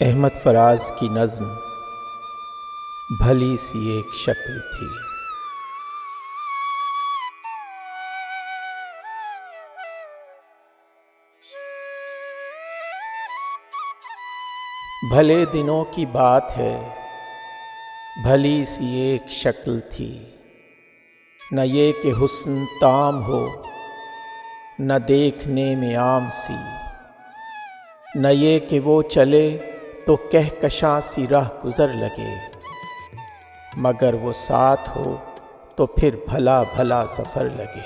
احمد فراز کی نظم بھلی سی ایک شکل تھی۔ بھلے دنوں کی بات ہے، بھلی سی ایک شکل تھی، نہ یہ کہ حسن تام ہو، نہ دیکھنے میں عام سی، نہ یہ کہ وہ چلے تو کہکشاں سی راہ گزر لگے، مگر وہ ساتھ ہو تو پھر بھلا بھلا سفر لگے۔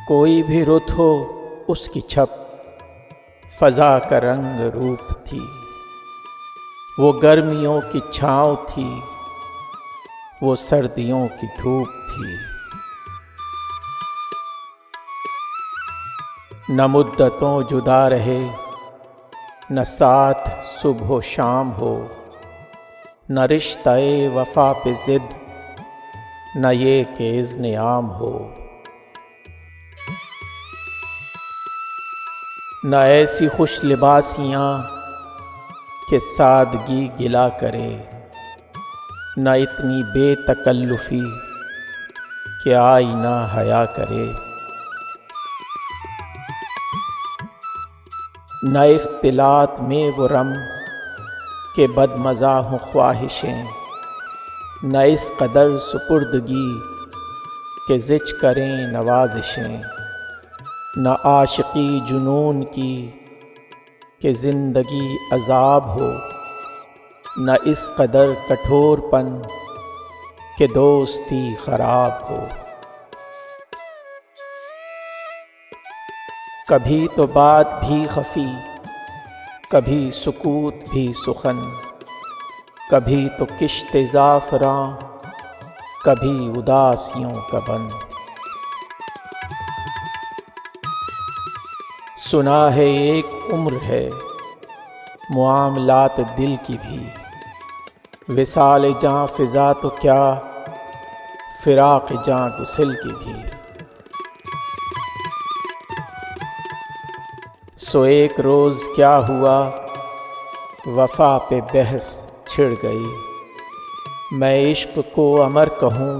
کوئی بھی رت ہو اس کی چھپ، فضا کا رنگ روپ تھی، وہ گرمیوں کی چھاؤں تھی، وہ سردیوں کی دھوپ تھی۔ نہ مدتوں جدا رہے، نہ ساتھ صبح و شام ہو، نہ رشتہ وفا پہ ضد، نہ یہ کہ اذن عام ہو۔ نہ ایسی خوش لباسیاں کہ سادگی گلا کرے، نہ اتنی بے تکلفی کہ آئینہ حیا کرے۔ نہ اختلاط میں وہ رم کہ بد مزہ ہوں خواہشیں، نہ اس قدر سپردگی کہ زچ کریں نوازشیں۔ نہ عاشقی جنون کی کہ زندگی عذاب ہو، نہ اس قدر کٹھور پن کہ دوستی خراب ہو۔ کبھی تو بات بھی خفی، کبھی سکوت بھی سخن، کبھی تو کشت زعفراں، کبھی اداسیوں کا بن۔ سنا ہے ایک عمر ہے معاملات دل کی بھی، وصال جاں فضا تو کیا، فراق جاں گسل کی بھی۔ سو ایک روز کیا ہوا، وفا پہ بحث چھڑ گئی، میں عشق کو امر کہوں،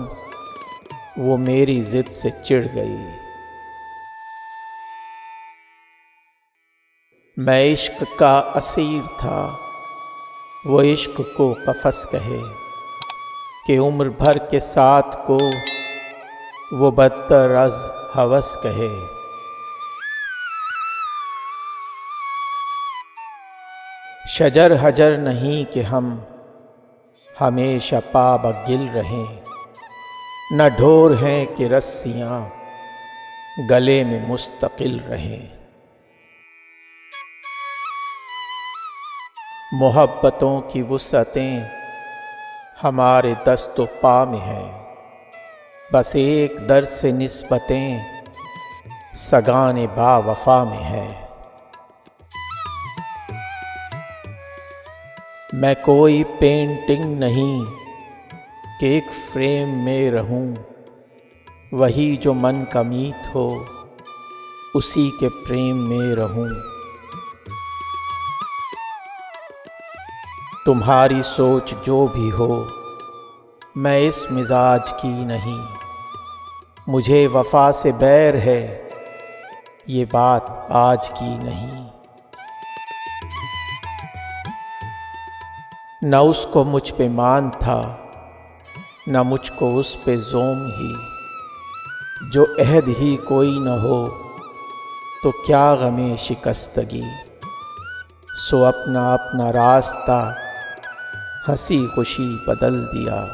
وہ میری ضد سے چڑ گئی۔ میں عشق کا اسیر تھا، وہ عشق کو قفس کہے، کہ عمر بھر کے ساتھ کو وہ بدتر از ہوس کہے۔ شجر حجر نہیں کہ ہم ہمیشہ پا گل رہیں، نہ ڈھور ہیں کہ رسیاں گلے میں مستقل رہیں۔ محبتوں کی وسعتیں ہمارے دست و پا میں ہیں، بس ایک در سے نسبتیں سگان با وفا میں ہیں۔ میں کوئی پینٹنگ نہیں کہ ایک فریم میں رہوں، وہی جو من کا میت ہو اسی کے پریم میں رہوں۔ تمہاری سوچ جو بھی ہو میں اس مزاج کی نہیں، مجھے وفا سے بیر ہے یہ بات آج کی نہیں۔ نہ اس کو مجھ پہ مان تھا، نہ مجھ کو اس پہ زوم ہی، جو عہد ہی کوئی نہ ہو تو کیا غم شکستگی۔ سو اپنا اپنا راستہ ہنسی خوشی بدل دیا،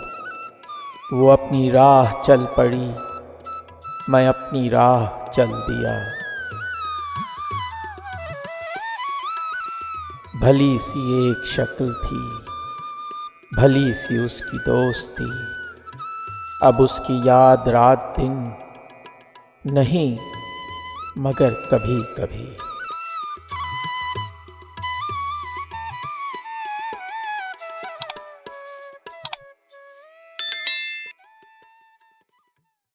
وہ اپنی راہ چل پڑی، میں اپنی راہ چل دیا۔ بھلی سی ایک شکل تھی، بھلی سی اس کی دوستی، اب اس کی یاد رات دن نہیں مگر کبھی کبھی۔